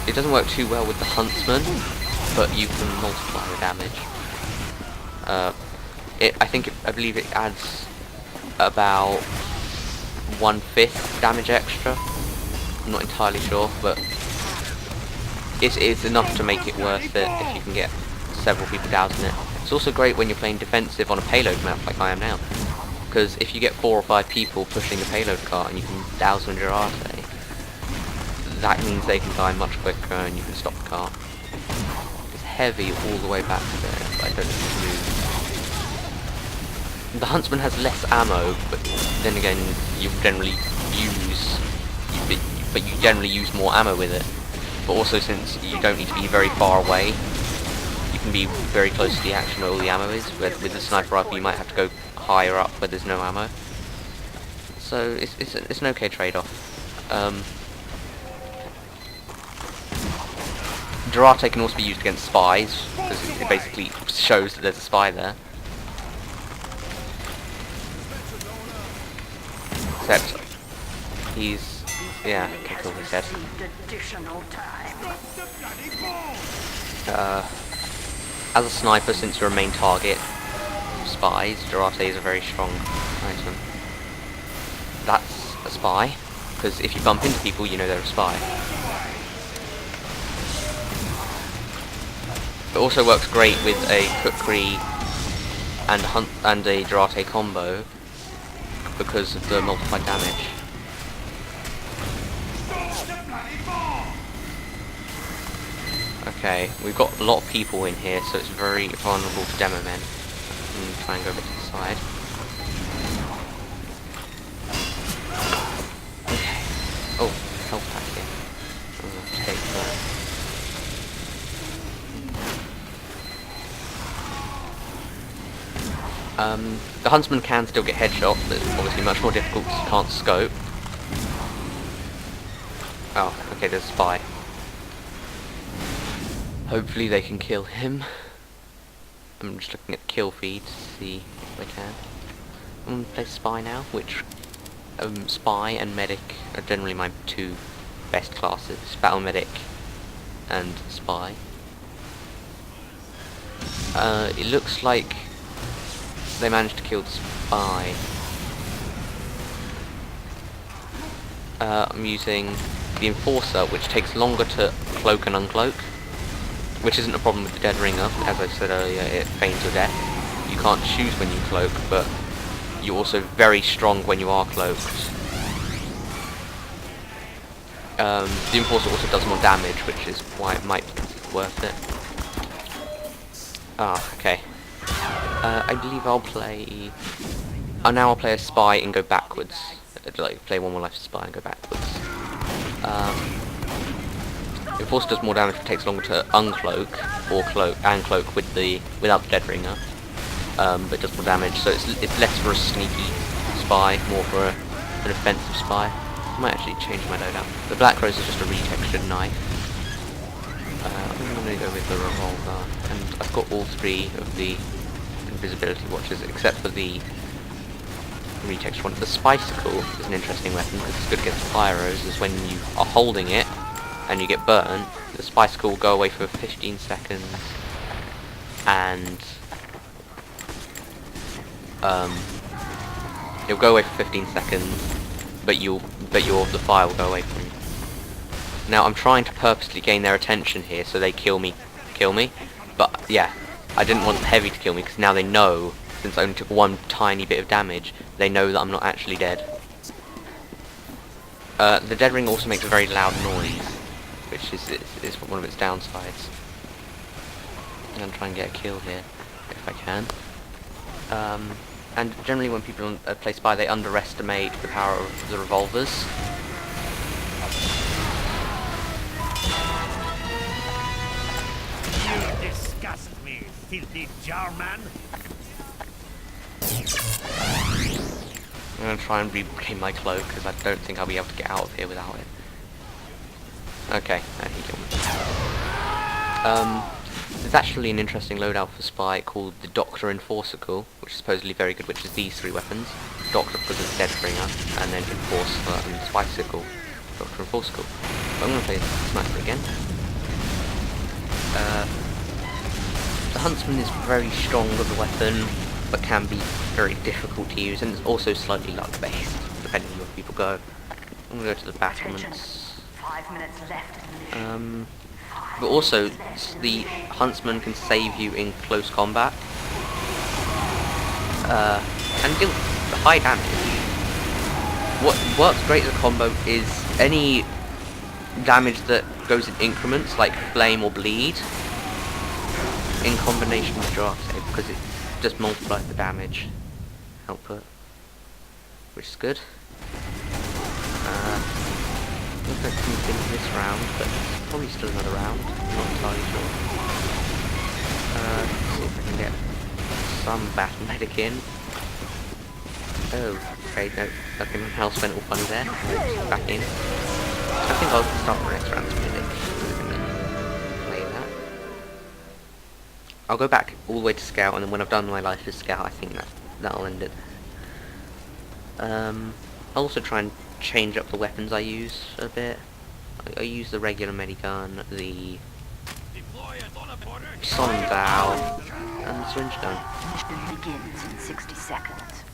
It doesn't work too well with the Huntsman, but you can multiply the damage. I believe it adds about 1/5 damage extra. I'm not entirely sure, but it's enough to make it worth it if you can get several people dousing it. It's also great when you're playing defensive on a payload map like I am now, because if you get 4 or 5 people pushing the payload cart and you can douse one Durate, that means they can die much quicker and you can stop the cart. It's heavy all the way back there, but I don't know if it's moved. The Huntsman has less ammo, but then again, you generally use more ammo with it. But also, since you don't need to be very far away, you can be very close to the action where all the ammo is. With the sniper rifle, you might have to go higher up where there's no ammo. So it's an okay trade-off. Durate can also be used against spies, because it basically shows that there's a spy there. Except he's, yeah, I can kill his head. As a sniper, since you're a main target of spies, Durate is a very strong item. That's a spy, because if you bump into people, you know they're a spy. It also works great with a Kukri and a Durate combo, because of the multiplied damage. Okay, we've got a lot of people in here, so it's very vulnerable to demo men. Try and go a bit to the side. Okay. Oh, health pack here. I'll take that. The Huntsman can still get headshot, but it's obviously much more difficult because you can't scope. Oh, okay, there's a spy. Hopefully they can kill him. I'm just looking at the kill feed to see if they can. I'm going to play Spy now, which Spy and Medic are generally my two best classes. Battle Medic and Spy. It looks like they managed to kill the Spy. I'm using the Enforcer, which takes longer to cloak and uncloak, which isn't a problem with the Dead Ringer. As I said earlier, it feigns your death. You can't choose when you cloak, but you're also very strong when you are cloaked. The Enforcer also does more damage, which is why it might be worth it. Ah, okay. I believe I'll play... Oh, now I'll play a Spy and go backwards. Like, play one more life Spy and go backwards. Enforcer does more damage, but it takes longer to uncloak or cloak without the Dead Ringer. But it does more damage, so it's less for a sneaky Spy, more for an offensive Spy. I might actually change my loadout. The Black Rose is just a retextured knife. I'm going to go with the revolver, and I've got all 3 of the invisibility watches, except for the retextured one. The Spicicle is an interesting weapon because it's good against pyros, as when you are holding it and you get burned, the Spicicle will go away for 15 seconds, and it'll go away for 15 seconds, but the fire will go away from you. Now I'm trying to purposely gain their attention here so they kill me, but yeah, I didn't want Heavy to kill me because now they know, since I only took one tiny bit of damage, they know that I'm not actually dead. The Dead Ring also makes a very loud noise, which is one of its downsides. I'm going to try and get a kill here, if I can. And generally when people play Spy, they underestimate the power of the revolvers. You disgust me, filthy jarman! I'm going to try and regain my cloak, because I don't think I'll be able to get out of here without it. Okay, he killed me. There's actually an interesting loadout for Spy called the Doctor Enforcicle, which is supposedly very good, which is these 3 weapons. Doctor because it's Dead Bringer, and then Enforcer and Spicicle. Doctor Enforcicle. But I'm going to play Sniper again. The Huntsman is very strong of a weapon, but can be very difficult to use, and it's also slightly luck-based, depending on where people go. I'm gonna go to the battlements. 5 minutes left in the mission. But also, the Huntsman can save you in close combat, and deal high damage. What works great as a combo is any damage that goes in increments, like flame or bleed, in combination with draft save, because it just multiplies the damage output, which is good. I don't think this round, but it's probably still another round. I'm not entirely sure. Let's see if I can get some battle medic in. Oh, okay, no, okay, my health went all funny there. Back in. I think I'll start the next round as medic. Play that. I'll go back all the way to scout, and then when I've done my life as scout, I think that'll end it. I'll also try and change up the weapons I use a bit. I use the regular medigun, the solemn vow, and the syringe gun. Mission begins in 60 seconds.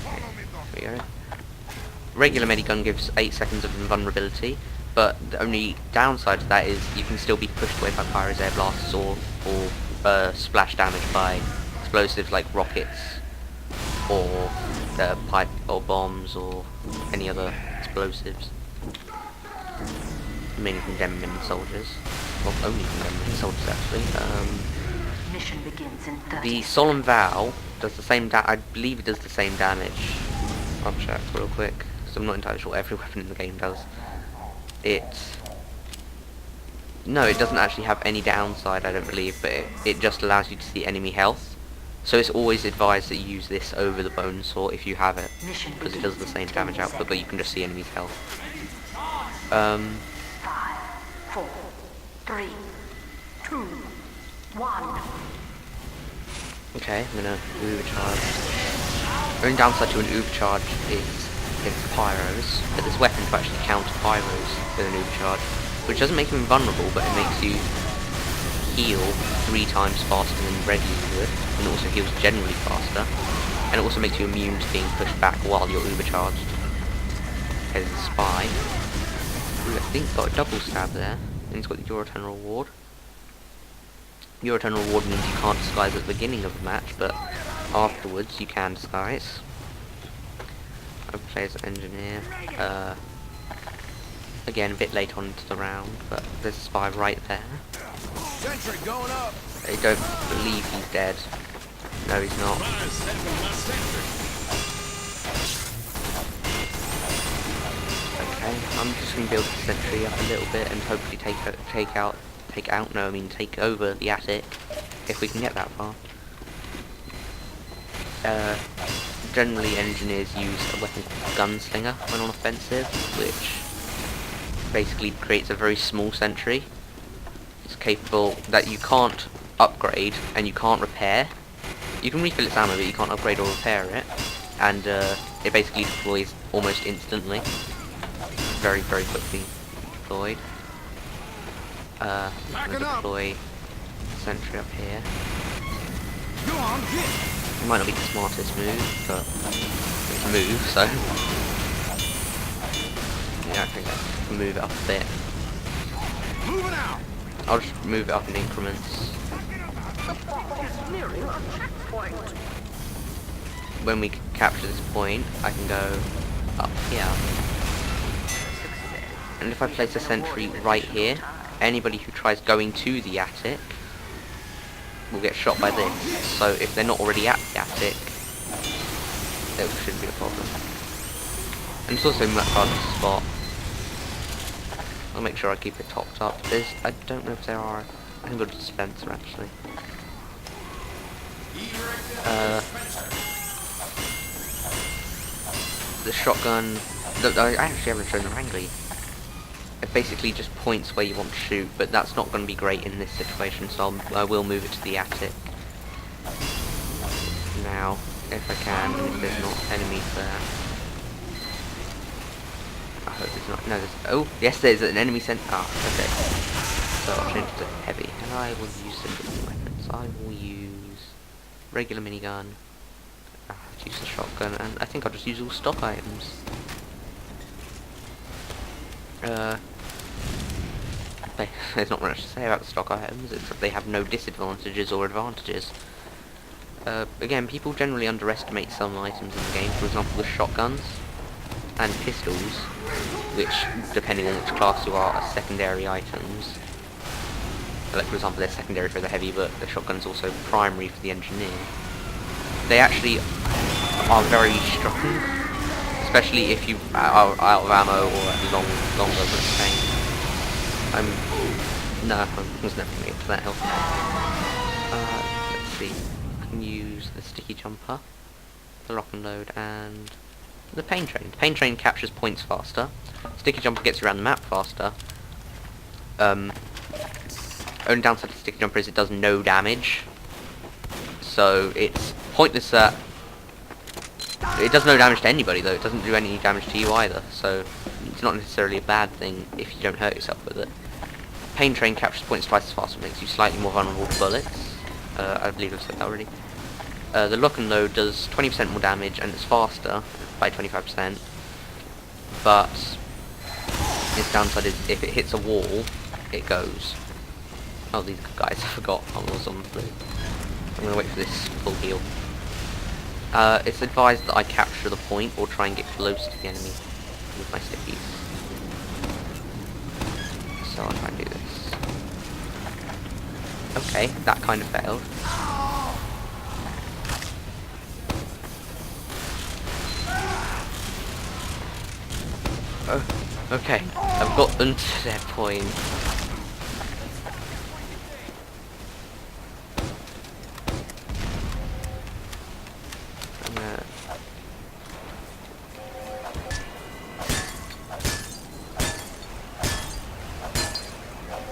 There we go. Regular medigun gives 8 seconds of invulnerability, but the only downside to that is you can still be pushed away by pyros, air blasts, or splash damage by explosives like rockets, or pipe or bombs, or any other explosives. Mainly from Demon soldiers. Well, only from Demon soldiers actually. Mission begins in 30 The Solemn Vow does the same I believe it does the same damage. I'll check real quick, because I'm not entirely sure what every weapon in the game does. No, it doesn't actually have any downside, I don't believe, but it just allows you to see enemy health. So it's always advised that you use this over the bone saw if you have it, because it does the same damage output, but you can just see enemies' health. 5, 4, 3, 2, 1. Okay, I'm gonna overcharge. The only downside to an overcharge is against pyros, but this weapon can actually counter pyros with an overcharge, which doesn't make him invulnerable, but it makes you heal 3 times faster than regularly would, and also heals generally faster, and it also makes you immune to being pushed back while you're overcharged. As a spy. Ooh, I think got a double stab there, and he's got the Eurotunnel reward. Eurotunnel reward means you can't disguise at the beginning of the match, but afterwards you can disguise. I play as an engineer. Again, a bit late on into the round, but there's a spy right there. Sentry going up. I don't believe he's dead. No, he's not. Okay, I'm just going to build the sentry up a little bit and hopefully take over the attic, if we can get that far. Generally engineers use a weapon called Gunslinger when on offensive, which basically creates a very small sentry. It's capable that you can't upgrade and you can't repair. You can refill its ammo, but you can't upgrade or repair it, and it basically deploys almost instantly. Very, very quickly deployed. I'm going to deploy sentry up here. It might not be the smartest move, but it's a move, so yeah, I think I can move it up a bit. I'll just move it up in increments. When we capture this point, I can go up here. And if I place a sentry right here, anybody who tries going to the attic will get shot by this. So if they're not already at the attic, it shouldn't be a problem. And it's also much harder to spot. I'll make sure I keep it topped up. I don't know if there are. I can go to dispenser actually. The shotgun. I actually haven't shown the Wrangly. It basically just points where you want to shoot, but that's not going to be great in this situation, so I will move it to the attic now, if I can, and if there's not enemies there. I hope there's not. No, there's. Oh, yes, there's an enemy sent. Ah, okay. so I'll change it to heavy, and I will use some different weapons. I will use regular minigun, I'll use the shotgun, and I think I'll just use all stock items. There's not much to say about the stock items, except they have no disadvantages or advantages. Again, people generally underestimate some items in the game, for example the shotguns and pistols, which, depending on which class you are secondary items. Like, for example, they're secondary for the heavy, but the shotgun's also primary for the engineer. They actually are very strong, especially if you are out of ammo or longer restraint. No, I was never going to get to that health. Let's see. I can use the sticky jumper, the lock and load, and the pain train. The pain train captures points faster. Sticky jumper gets you around the map faster. Only downside to sticky jumper is it does no damage. So it's pointless that... It does no damage to anybody though, it doesn't do any damage to you either, so it's not necessarily a bad thing if you don't hurt yourself with it. Pain train captures points twice as fast, makes you slightly more vulnerable to bullets. I believe I've said that already. The lock and load does 20% more damage and it's faster by 25%, but its downside is if it hits a wall, it goes. Oh, these guys, I forgot I was on the blue. I'm going to wait for this full heal. It's advised that I capture the point or try and get close to the enemy with my stickies. So I'll try and do this. Okay, that kind of failed. Oh, okay, I've got them to their point.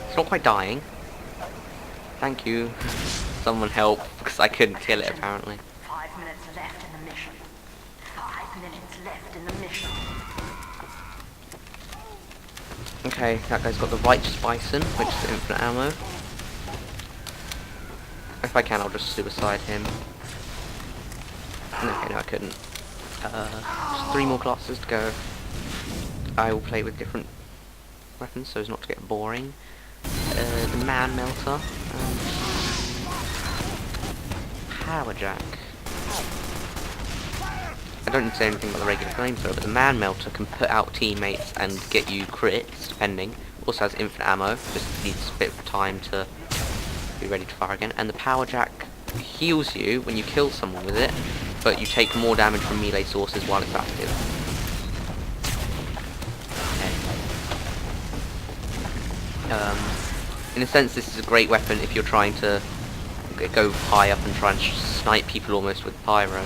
It's not quite dying. Thank you. Someone help, because I couldn't kill it apparently. 5 minutes left in the mission. 5 minutes left in the mission. Okay, that guy's got the righteous bison, which is infinite ammo. If I can, I'll just suicide him. Okay, no I couldn't. Just 3 more classes to go. I will play with different weapons so as not to get boring. The man melter and power jack. I don't need to say anything about the regular flamethrower, but the man melter can put out teammates and get you crits, depending. Also has infinite ammo, just needs a bit of time to be ready to fire again. And the power jack heals you when you kill someone with it, but you take more damage from melee sources while it's active. In a sense, this is a great weapon if you're trying to go high up and try and snipe people almost with pyro.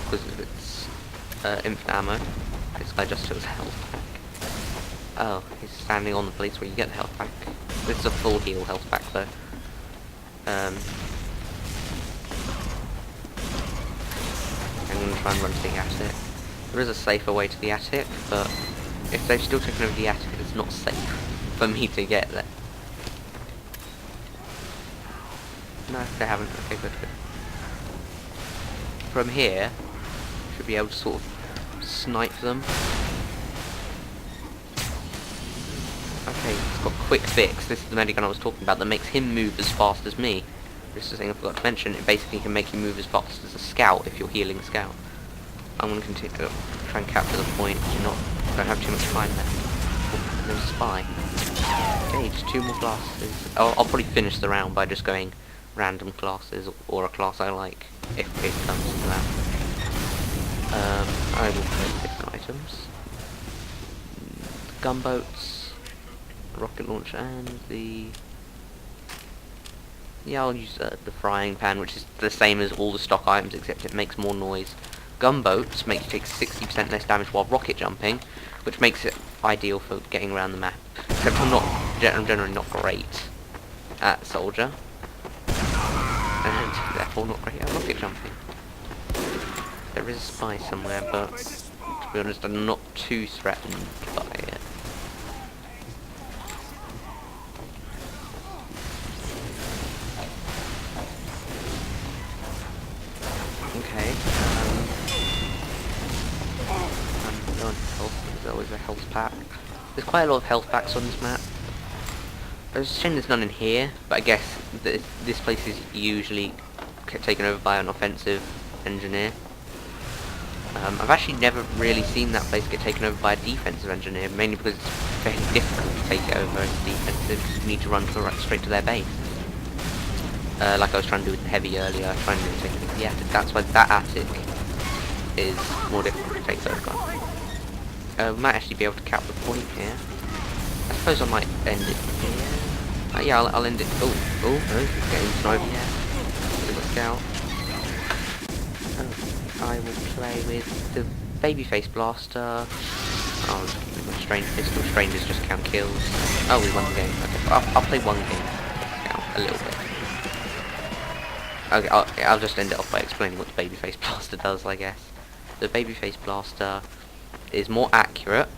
Because of its infinite ammo. This guy just took his health back. Oh, he's standing on the place where you get the health back. This is a full heal health back though. I'm going to try and run to the attic. There is a safer way to the attic, but if they've still taken over the attic, it's not safe for me to get there. No, they haven't. Okay, good. From here, should be able to sort of snipe them. Okay, it's got quick fix. This is the medigun I was talking about that makes him move as fast as me. Just a thing I forgot to mention, it basically can make you move as fast as a scout if you're healing a scout. I'm going to continue to try and capture the point. Don't have too much time left. Oh, there's a spy. Okay, just 2 more classes. I'll probably finish the round by just going random classes or a class I like, if it comes to that. I will play different items. Gunboats, rocket launcher, and the... Yeah, I'll use the frying pan, which is the same as all the stock items, except it makes more noise. Gunboats make you take 60% less damage while rocket jumping, which makes it ideal for getting around the map. Except I'm generally not great at soldier, and therefore not great at rocket jumping. There is a spy somewhere, but to be honest, I'm not too threatened by it. pack. There's quite a lot of health packs on this map. There's a shame there's none in here, but I guess this place is usually taken over by an offensive engineer. I've actually never really seen that place get taken over by a defensive engineer, mainly because it's very difficult to take it over as defensive, because you need to run straight to their base. Like I was trying to do with the heavy earlier, trying to take the attic. That's why that attic is more difficult to take over. We might actually be able to cap the point here. I suppose I might end it here. Yeah, I'll end it. Oh, getting sniped. There's a scout. I will play with the babyface blaster. Oh, my strange pistol. Strangers just count kills. Oh, we won the game. Okay, I'll play one game. Scout a little bit. Okay, I'll just end it off by explaining what the babyface blaster does, I guess. The babyface blaster is more accurate,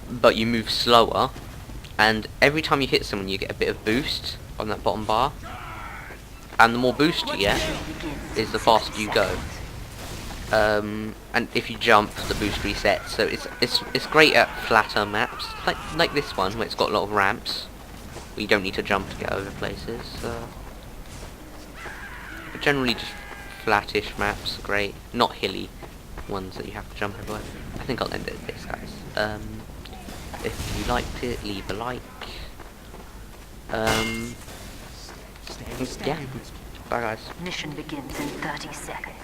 but you move slower, and every time you hit someone you get a bit of boost on that bottom bar, and the more boost you get is the faster you go. And if you jump, the boost resets. So it's great at flatter maps, like this one where it's got a lot of ramps where you don't need to jump to get over places. But generally just flattish maps are great, not hilly ones that you have to jump everywhere. I think I'll end it at this, guys. If you liked it, leave a like. Yeah. Bye, guys. Mission begins in 30 seconds.